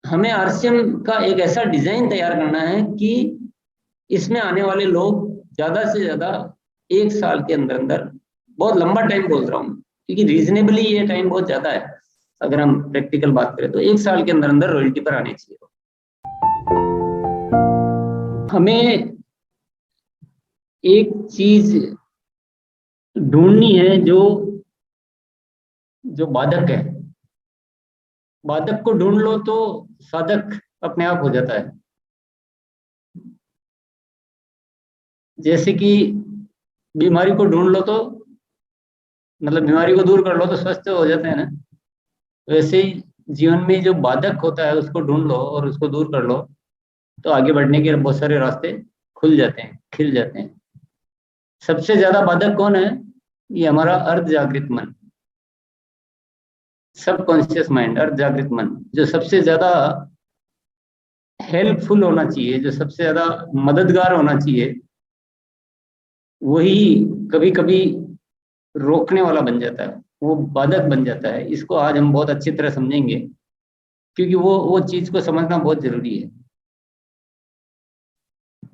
हमें आरसीएम का एक ऐसा डिजाइन तैयार करना है कि इसमें आने वाले लोग ज्यादा से ज्यादा 1 साल के अंदर अंदर, बहुत लंबा टाइम बोल रहा हूँ क्योंकि रीजनेबली ये टाइम बहुत ज्यादा है, अगर हम प्रैक्टिकल बात करें तो 1 साल के अंदर अंदर रॉयल्टी पर आने चाहिए। हमें एक चीज ढूंढनी है जो जो बाधक है। बाधक को ढूंढ लो तो साधक अपने आप हो जाता है। जैसे कि बीमारी को ढूंढ लो तो, मतलब बीमारी को दूर कर लो तो स्वस्थ हो जाते हैं ना, वैसे ही जीवन में जो बाधक होता है उसको ढूंढ लो और उसको दूर कर लो तो आगे बढ़ने के बहुत सारे रास्ते खुल जाते हैं, खिल जाते हैं। सबसे ज्यादा बाधक कौन है? ये हमारा अर्ध जागृत मन, सब कॉन्शियस माइंड, अर्ध जागृत मन, जो सबसे ज्यादा हेल्पफुल होना चाहिए, जो सबसे ज्यादा मददगार होना चाहिए, वही कभी कभी रोकने वाला बन जाता है, वो बाधक बन जाता है। इसको आज हम बहुत अच्छी तरह समझेंगे क्योंकि वो चीज को समझना बहुत जरूरी है।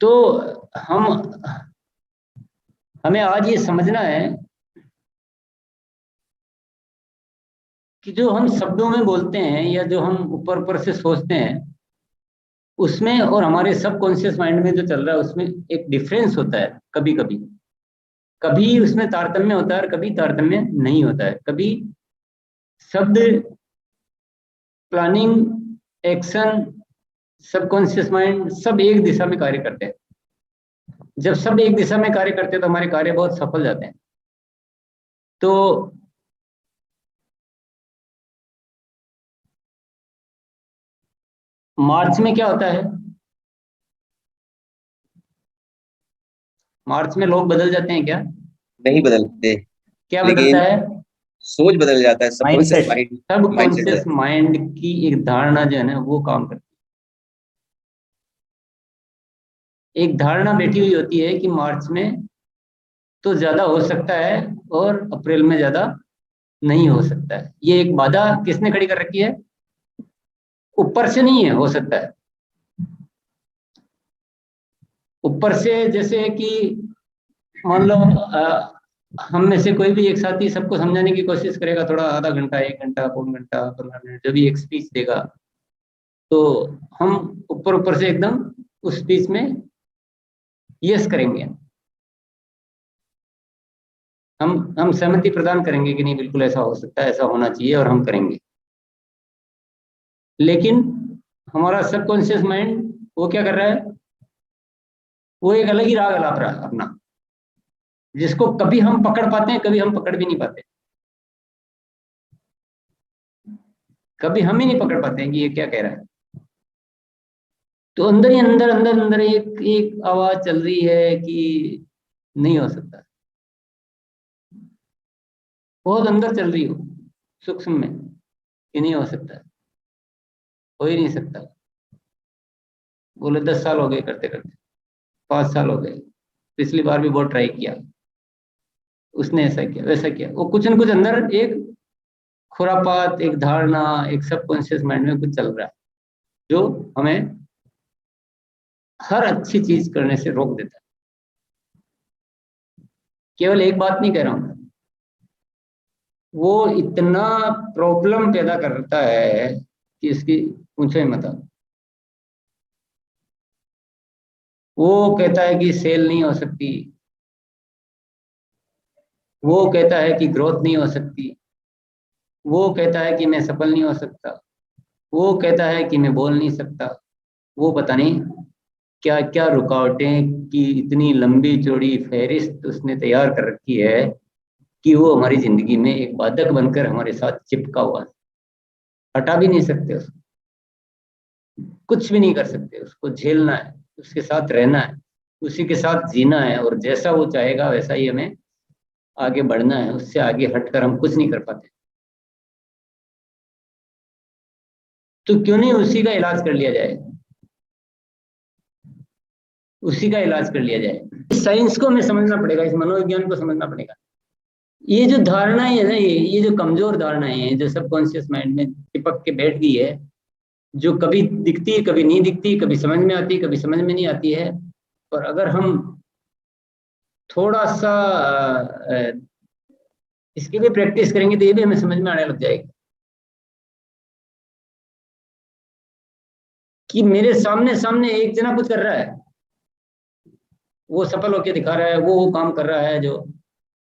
तो हम हमें आज ये समझना है कि जो हम शब्दों में बोलते हैं या जो हम ऊपर ऊपर से सोचते हैं, उसमें और हमारे सबकॉन्शियस माइंड में जो चल रहा है उसमें एक डिफरेंस होता है। कभी कभी कभी उसमें तारतम्य होता है और कभी तारतम्य नहीं होता है। कभी शब्द, प्लानिंग, एक्शन, सबकॉन्शियस माइंड सब एक दिशा में कार्य करते हैं। जब सब एक दिशा में कार्य करते हैं तो हमारे कार्य बहुत सफल जाते हैं। तो मार्च में क्या होता है? मार्च में लोग बदल जाते हैं क्या? नहीं बदलते, क्या बदलता लेकिन है? सोच बदल जाता है, सबकॉन्शियस माइंडसेट। माइंड, सब माइंडसेट कॉन्शियस बदल। माइंड की एक धारणा जो है ना वो काम करती है। एक धारणा बैठी हुई होती है कि मार्च में तो ज्यादा हो सकता है और अप्रैल में ज्यादा नहीं हो सकता है। ये एक बाधा किसने खड़ी कर रखी है? ऊपर से नहीं है, हो सकता है ऊपर से। जैसे कि मान लो हम में से कोई भी एक साथी सबको समझाने की कोशिश करेगा, थोड़ा आधा घंटा, 1 घंटा, पौन घंटा, 15 मिनट, जो भी एक स्पीच देगा, तो हम ऊपर ऊपर से एकदम उस स्पीच में यस करेंगे। हम सहमति प्रदान करेंगे कि नहीं, बिल्कुल ऐसा हो सकता है, ऐसा होना चाहिए और हम करेंगे। लेकिन हमारा सबकॉन्शियस माइंड वो क्या कर रहा है? वो एक अलग ही राग अलाप रहा है अपना, जिसको कभी हम पकड़ पाते हैं, कभी हम पकड़ भी नहीं पाते। कभी हम ही नहीं पकड़ पाते हैं कि ये क्या कह रहा है। तो अंदर ही अंदर अंदर अंदर एक एक आवाज चल रही है कि नहीं हो सकता। बहुत अंदर चल रही हो, सूक्ष्म में, कि नहीं हो सकता, हो ही नहीं सकता। बोले 10 साल हो गए करते करते, 5 साल हो गए, पिछली बार भी बहुत ट्राई किया, उसने ऐसा किया वैसा किया। वो कुछ न कुछ अंदर एक खुरापात, एक धारणा, एक सबकॉन्शियस माइंड में कुछ चल रहा है जो हमें हर अच्छी चीज करने से रोक देता है। केवल एक बात नहीं कह रहा हूं, वो इतना प्रॉब्लम पैदा करता है कि इसकी पूछो ही मत। वो कहता है कि सेल नहीं हो सकती, वो कहता है कि ग्रोथ नहीं हो सकती, वो कहता है कि मैं सफल नहीं हो सकता, वो कहता है कि मैं बोल नहीं सकता। वो पता नहीं क्या क्या रुकावटें की इतनी लंबी चौड़ी फहरिस्त उसने तैयार कर रखी है कि वो हमारी जिंदगी में एक बाधक बनकर हमारे साथ चिपका हुआ है। हटा भी नहीं सकते उसको, कुछ भी नहीं कर सकते। उसको झेलना है, उसके साथ रहना है, उसी के साथ जीना है, और जैसा वो चाहेगा वैसा ही हमें आगे बढ़ना है। उससे आगे हटकर हम कुछ नहीं कर पाते। तो क्यों नहीं उसी का इलाज कर लिया जाए, उसी का इलाज कर लिया जाए। इस साइंस को हमें समझना पड़ेगा, इस मनोविज्ञान को समझना पड़ेगा। ये जो धारणाएं है ना, ये जो कमजोर धारणाएं हैं जो सबकॉन्शियस माइंड में चिपक के बैठ गई है, जो कभी दिखती है, कभी नहीं दिखती, कभी समझ में आती, कभी समझ में नहीं आती है। और अगर हम थोड़ा सा इसकी भी प्रैक्टिस करेंगे तो ये भी हमें समझ में आने लग जाएगी कि मेरे सामने सामने एक जना कुछ कर रहा है, वो सफल होकर दिखा रहा है, वो काम कर रहा है जो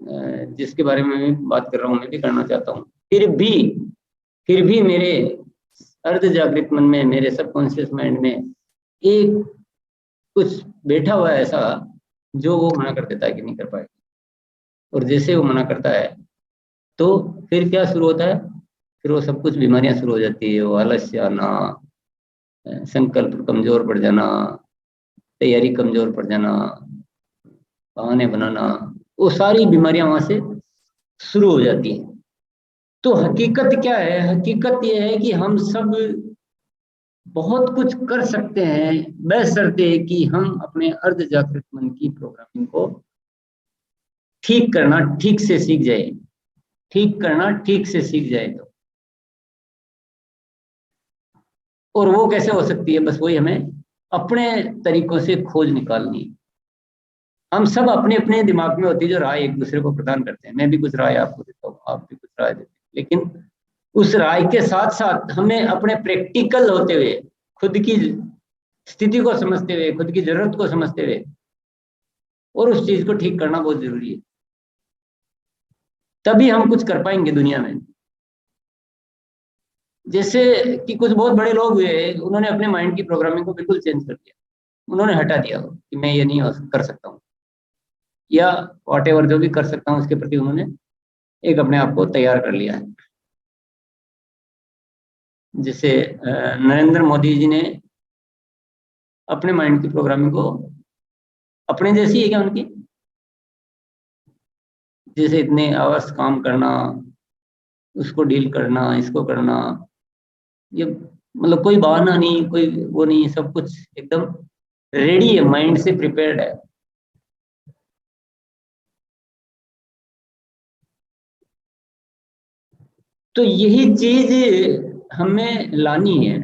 जिसके बारे में मैं बात कर रहा हूँ, मैं भी करना चाहता हूँ। फिर भी मेरे अर्ध जागृत मन में, मेरे सबकॉन्शियस माइंड में एक कुछ बैठा हुआ है ऐसा, जो वो मना कर देता है कि नहीं कर पाएगा। और जैसे वो मना करता है तो फिर क्या शुरू होता है, फिर वो सब कुछ बीमारियां शुरू हो जाती है। वो आलस्य आना, संकल्प कमजोर पड़ जाना, तैयारी कमजोर पड़ जाना, बहाने बनाना, वो सारी बीमारियां वहां से शुरू हो जाती है। तो हकीकत क्या है? हकीकत ये है कि हम सब बहुत कुछ कर सकते हैं, बशर्ते कि हम अपने अर्ध जागृत मन की प्रोग्रामिंग को ठीक करना ठीक से सीख जाए। ठीक करना ठीक से सीख जाए तो। और वो कैसे हो सकती है? बस वही हमें अपने तरीकों से खोज निकालनी है। हम सब अपने अपने दिमाग में होती है जो राय एक दूसरे को प्रदान करते हैं। मैं भी कुछ राय आपको देता हूँ, आप भी कुछ राय देते हैं, लेकिन उस राय के साथ साथ हमें अपने प्रैक्टिकल होते हुए, खुद की स्थिति को समझते हुए, खुद की जरूरत को समझते हुए और उस चीज को ठीक करना बहुत जरूरी है। तभी हम कुछ कर पाएंगे दुनिया में। जैसे कि कुछ बहुत बड़े लोग हुए, उन्होंने अपने माइंड की प्रोग्रामिंग को बिल्कुल चेंज कर दिया। उन्होंने हटा दिया कि मैं ये नहीं कर सकता हूँ, या वॉट एवर जो भी कर सकता हूँ उसके प्रति उन्होंने एक अपने आप को तैयार कर लिया है। जैसे नरेंद्र मोदी जी ने अपने माइंड की प्रोग्रामिंग को, अपने जैसी है क्या उनकी? जैसे इतने आवर्स काम करना, उसको डील करना, इसको करना, ये मतलब कोई बहाना नहीं, कोई वो नहीं, सब कुछ एकदम रेडी है, माइंड से प्रिपेयर्ड है। तो यही चीज हमें लानी है।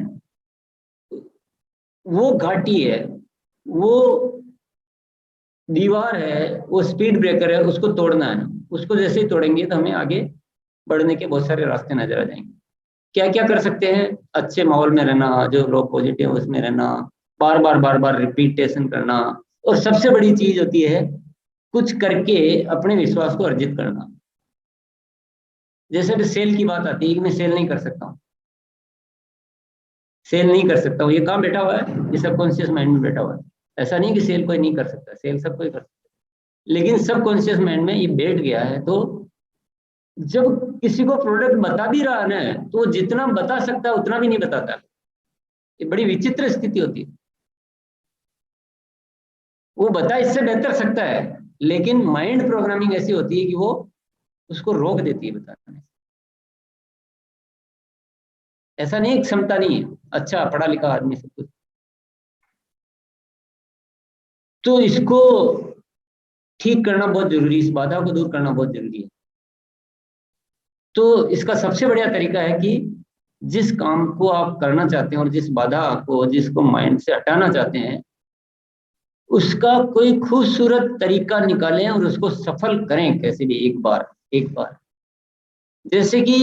वो घाटी है, वो दीवार है, वो स्पीड ब्रेकर है, उसको तोड़ना है। उसको जैसे ही तोड़ेंगे तो हमें आगे बढ़ने के बहुत सारे रास्ते नजर आ जाएंगे। क्या क्या कर सकते हैं? अच्छे माहौल में रहना, जो लोग पॉजिटिव है उसमें रहना, बार बार रिपीटेशन करना। और सबसे बड़ी चीज होती है कुछ करके अपने विश्वास को अर्जित करना। जैसे भी सेल की बात आती है कि मैं सेल नहीं कर सकता हूँ, सेल नहीं कर सकता हूँ, ये कहाँ बैठा हुआ है? ये सबकॉन्शियस माइंड में बैठा हुआ है। ऐसा नहीं कि सेल कोई नहीं कर सकता, सेल सब कोई कर सकता है, लेकिन सबकॉन्शियस माइंड में ये बैठ गया है। तो जब किसी को प्रोडक्ट बता भी रहा है ना, तो वो जितना बता सकता है उतना भी नहीं बताता। ये बड़ी विचित्र स्थिति होती है। वो बता इससे बेहतर सकता है, लेकिन माइंड प्रोग्रामिंग ऐसी होती है कि वो उसको रोक देती है बताने से। ऐसा नहीं, क्षमता नहीं है, अच्छा पढ़ा लिखा आदमी सब कुछ। तो इसको ठीक करना बहुत जरूरी है, इस बाधा को दूर करना बहुत जरूरी है। तो इसका सबसे बढ़िया तरीका है कि जिस काम को आप करना चाहते हैं और जिस बाधा को, जिसको माइंड से हटाना चाहते हैं, उसका कोई खूबसूरत तरीका निकालें और उसको सफल करें कैसे भी, एक बार। जैसे कि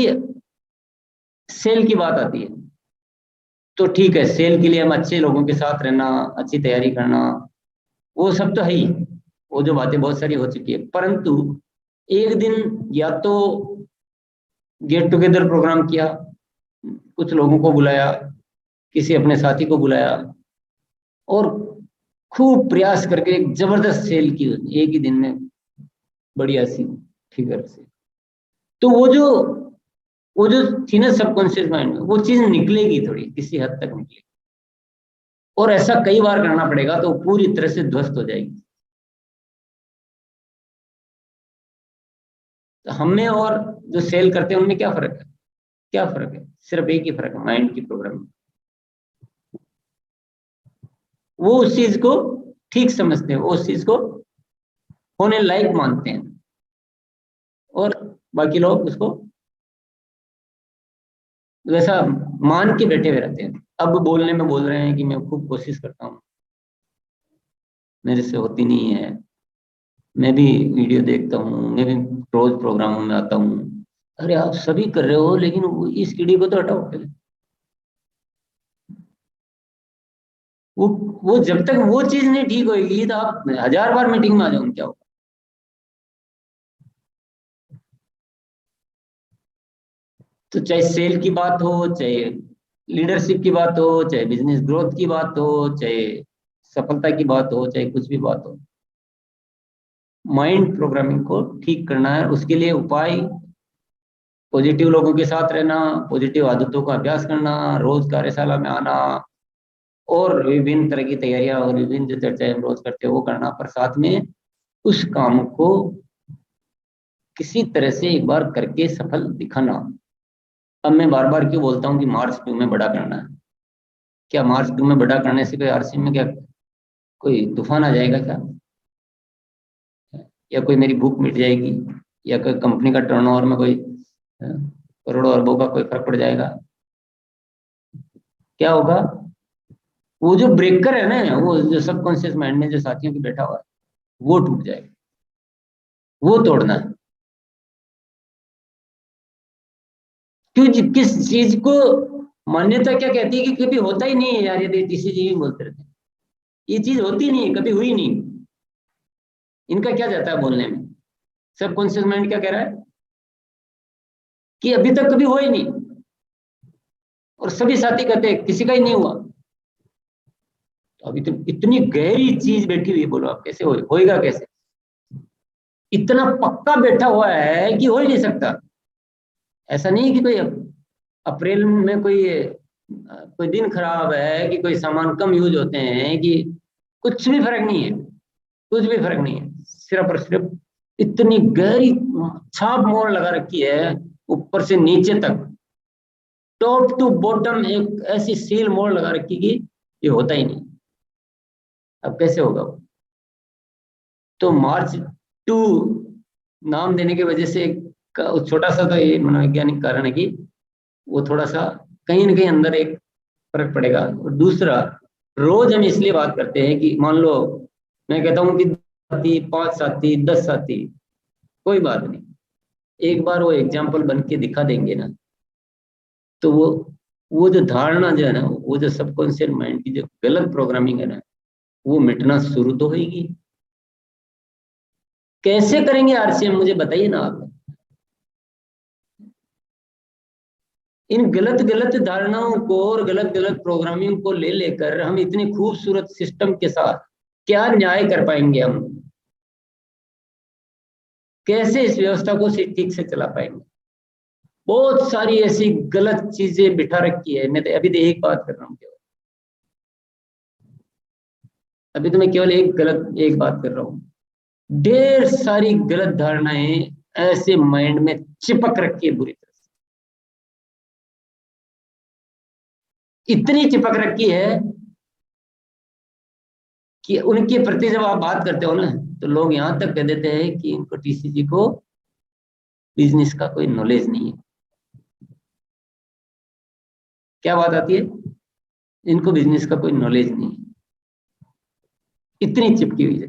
सेल की बात आती है, तो ठीक है, सेल के लिए हम अच्छे लोगों के साथ रहना, अच्छी तैयारी करना, वो सब तो है ही। वो जो बातें बहुत सारी हो चुकी है, परंतु एक दिन या तो गेट टुगेदर प्रोग्राम किया, कुछ लोगों को बुलाया, किसी अपने साथी को बुलाया और खूब प्रयास करके एक जबरदस्त सेल की एक ही दिन में, बढ़िया सी फिगर से। तो वो जो थी ना सबकॉन्शियस माइंड में, वो चीज निकलेगी, थोड़ी किसी हद तक निकलेगी। और ऐसा कई बार करना पड़ेगा तो पूरी तरह से ध्वस्त हो जाएगी। तो हमें और जो सेल करते हैं उनमें क्या फर्क है? क्या फर्क है? सिर्फ एक ही फर्क है, माइंड की प्रोग्रामिंग। वो उस चीज को ठीक समझते हैं, वो उस चीज को होने लायक मानते हैं, और बाकी लोग उसको वैसा मान के बैठे हुए रहते हैं। अब बोलने में बोल रहे हैं कि मैं खूब कोशिश करता हूँ, मेरे से होती नहीं है, मैं भी वीडियो देखता हूँ, मैं भी रोज प्रोग्रामों में आता हूँ। अरे आप सभी कर रहे हो, लेकिन इस कीड़ी को तो हटाओ पहले। वो जब तक वो चीज नहीं ठीक होगी तो आप 1000 बार मीटिंग में आ जाओ, क्या होगा। तो चाहे सेल की बात हो, चाहे लीडरशिप की बात हो, चाहे बिजनेस ग्रोथ की बात हो, चाहे सफलता की बात हो, चाहे कुछ भी बात हो, माइंड प्रोग्रामिंग को ठीक करना है। उसके लिए उपाय पॉजिटिव लोगों के साथ रहना, पॉजिटिव आदतों का अभ्यास करना, रोज कार्यशाला में आना, और विभिन्न तरह की तैयारियां और विभिन्न जो चर्चाएं हम रोज करते हैं वो करना, पर साथ में उस काम को किसी तरह से एक बार करके सफल दिखाना। अब मैं बार बार क्यों बोलता हूँ कि मार्च 2 में बड़ा करना है? क्या मार्च 2 में बड़ा करने से कोई आरसी में क्या कोई तूफान आ जाएगा क्या? या कोई मेरी भूख मिट जाएगी? या कोई कंपनी का टर्नओवर में कोई करोड़ों अरबों का कोई फर्क पड़ जाएगा? क्या होगा? वो जो ब्रेकर है ना, वो जो सबकॉन्शियस माइंड में जो साथियों की बैठा हुआ है, वो टूट जाएगा, वो तोड़ना है। क्यों किस चीज को मान्यता क्या कहती है कि कभी होता ही नहीं है यार, यदि किसी चीज बोलते रहते हैं ये चीज होती नहीं है, कभी हुई नहीं। इनका क्या जाता है बोलने में? सबकॉन्शियस माइंड क्या कह रहा है कि अभी तक कभी हुआ ही नहीं, और सभी साथी कहते हैं किसी का ही नहीं हुआ। तो अभी तो इतनी गहरी चीज बैठी हुई है, बोलो आप कैसे होएगा कैसे? इतना पक्का बैठा हुआ है कि हो ही नहीं सकता। ऐसा नहीं कि कोई अप्रैल में कोई दिन खराब है, कि कोई सामान कम यूज होते हैं, कि कुछ भी फर्क नहीं है, कुछ भी फर्क नहीं है। सिर्फ और सिर्फ इतनी गहरी छाप मोहर लगा रखी है, ऊपर से नीचे तक, टॉप टू बॉटम एक ऐसी सील मोहर लगा रखी कि ये होता ही नहीं। अब कैसे होगा वो? तो मार्च 2 नाम देने की वजह से छोटा सा तो ये मनोवैज्ञानिक कारण है कि वो थोड़ा सा कहीं ना कहीं अंदर एक फर्क पड़ेगा। और दूसरा, रोज हम इसलिए बात करते हैं कि मान लो मैं कहता हूँ कि साथी 5 साथी 10 साथी, कोई बात नहीं, एक बार वो एग्जाम्पल बन के दिखा देंगे ना, तो वो जो धारणा जो है ना, वो जो सबकॉन्शियस माइंड की जो गलत प्रोग्रामिंग है ना, वो मिटना शुरू तो होगी। कैसे करेंगे आरसीएम, मुझे बताइए ना आप। इन गलत गलत धारणाओं को और गलत गलत प्रोग्रामिंग को ले लेकर हम इतनी खूबसूरत सिस्टम के साथ क्या न्याय कर पाएंगे? हम कैसे इस व्यवस्था को ठीक से चला पाएंगे? बहुत सारी ऐसी गलत चीजें बिठा रखी है। मैं तो अभी तो एक बात कर रहा हूँ केवल, अभी तो मैं केवल एक बात कर रहा हूँ। ढेर सारी गलत धारणाएं ऐसे माइंड में चिपक रखी है बुरी तरह से, इतनी चिपक रखी है कि उनके प्रति जब आप बात करते हो ना, तो लोग यहां तक कह देते हैं कि इनको टीसीजी को बिजनेस का कोई नॉलेज नहीं है। क्या बात आती है? इनको बिजनेस का कोई नॉलेज नहीं है, इतनी चिपकी हुई है।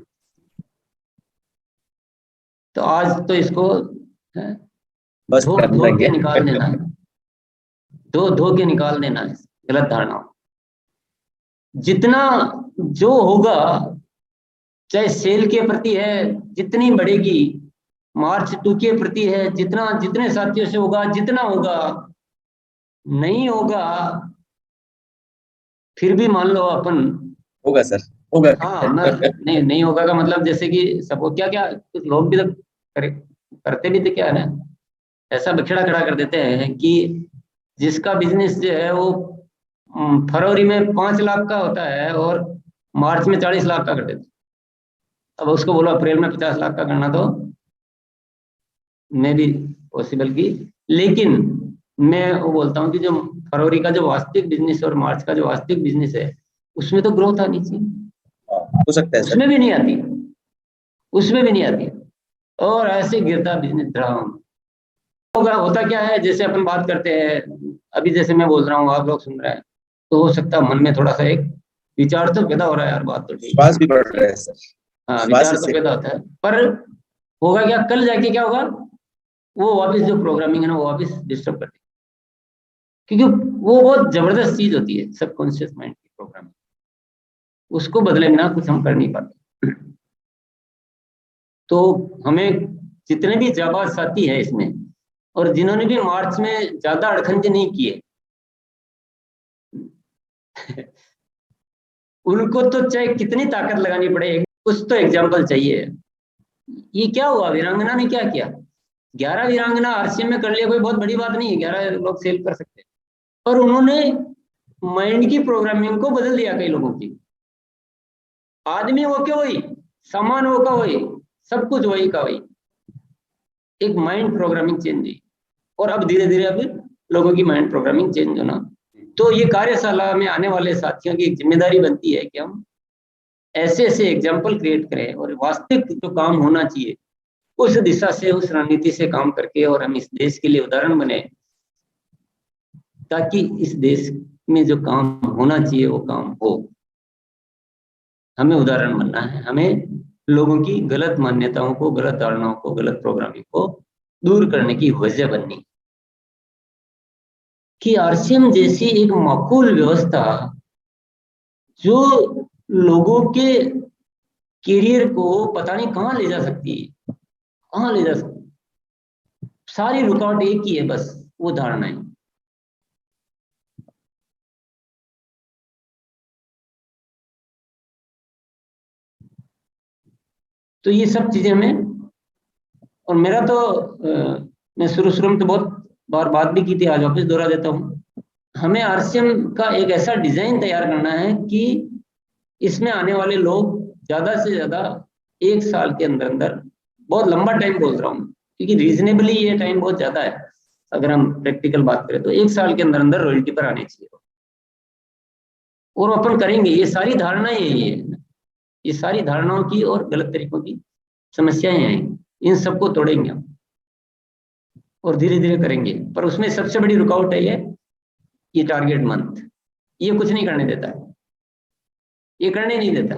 तो आज तो इसको बस धो कर धो के देंगे। निकाल देना है, धो के निकाल देना है गलत धारणाओं। जितना जो होगा, चाहे सेल के प्रति है जितनी बढ़ेगी, मार्च 2 के प्रति है जितना, जितने साथियों से होगा जितना होगा, नहीं होगा फिर भी मान लो अपन, होगा सर, होगा। हाँ ना, नहीं नहीं होगा का मतलब जैसे कि सबको क्या क्या कुछ लोग भी तो करते भी तो क्या है ना, ऐसा बखेड़ा खड़ा कर देते हैं कि जिसका बिजनेस जो है वो फरवरी में 5 लाख का होता है और मार्च में 40 लाख का कर देते हैं। अब उसको बोलो अप्रैल में 50 लाख का करना, तो मे भी पॉसिबल की, लेकिन मैं वो बोलता हूँ कि जो फरवरी का जो वास्तविक बिजनेस और मार्च का जो वास्तविक बिजनेस है, उसमें तो ग्रोथ आनी चाहिए, हो सकता है सर। उसमें भी नहीं आती, उसमें भी नहीं आती, और ऐसे गिरता बिजनेस ड्राउन होगा। होता क्या है, जैसे अपन बात करते हैं, अभी जैसे मैं बोल रहा हूँ आप लोग सुन रहे हैं, तो हो सकता है मन में थोड़ा सा एक विचार तो पैदा हो रहा है, यार बात तो ठीक है, विश्वास भी बढ़ रहा है सर। हाँ विश्वास विचार तो इससे पैदा होता है, पर होगा क्या, कल जाके क्या होगा, वो वापस जो प्रोग्रामिंग है ना वो वापस डिस्टर्ब कर देगी, क्योंकि वो बहुत जबरदस्त चीज होती है सबकॉन्शियस माइंड की प्रोग्रामिंग, उसको बदले बिना कुछ हम कर नहीं पाते। तो हमें जितने भी जाबाज साथी है इसमें, और जिन्होंने भी मार्च में ज्यादा अड़खंजे नहीं किए उनको तो चाहे कितनी ताकत लगानी पड़े, कुछ तो एग्जाम्पल चाहिए। ये क्या हुआ, वीरांगना ने क्या किया, 11 वीरांगना आरसीएम में कर लिया, कोई बहुत बड़ी बात नहीं है, 11 लोग सेल कर सकते हैं, पर उन्होंने माइंड की प्रोग्रामिंग को बदल दिया कई लोगों की। आदमी वो क्या वही, सामान वो का वही, सब कुछ वही का वही, एक माइंड प्रोग्रामिंग चेंज हुई, और अब धीरे धीरे अब लोगों की माइंड प्रोग्रामिंग चेंज होना। तो ये कार्यशाला में आने वाले साथियों की एक जिम्मेदारी बनती है कि हम ऐसे ऐसे एग्जाम्पल क्रिएट करें, और वास्तविक जो काम होना चाहिए उस दिशा से, उस रणनीति से काम करके, और हम इस देश के लिए उदाहरण बने, ताकि इस देश में जो काम होना चाहिए वो काम हो। हमें उदाहरण बनना है, हमें लोगों की गलत मान्यताओं को, गलत धारणाओं को, गलत प्रोग्रामिंग को दूर करने की वजह बननी, कि आरसीएम जैसी एक माकूल व्यवस्था जो लोगों के करियर को पता नहीं कहाँ ले जा सकती है, कहाँ ले जा सकती, सारी रुकावट एक ही है, बस वो धारणा है। तो ये सब चीजें हमें, और मेरा तो मैं शुरू शुरू में तो बहुत बार बात भी की थी, आज वापस दोहरा देता हूँ, हमें आरसीएम का एक ऐसा डिजाइन तैयार करना है कि इसमें आने वाले लोग ज्यादा से ज्यादा 1 साल के अंदर अंदर, बहुत लंबा टाइम बोल रहा हूँ क्योंकि रीजनेबली ये टाइम बहुत ज्यादा है, अगर हम प्रैक्टिकल बात करें तो 1 साल के अंदर अंदर रॉयल्टी पर आने चाहिए, और अपन करेंगे। ये सारी धारणाएं यही है, ये सारी धारणाओं की और गलत तरीकों की समस्याएं हैं, इन सबको तोड़ेंगे हम और धीरे धीरे करेंगे। पर उसमें सबसे बड़ी रुकावट है ये टारगेट मंथ, ये कुछ नहीं करने देता, ये करने नहीं देता।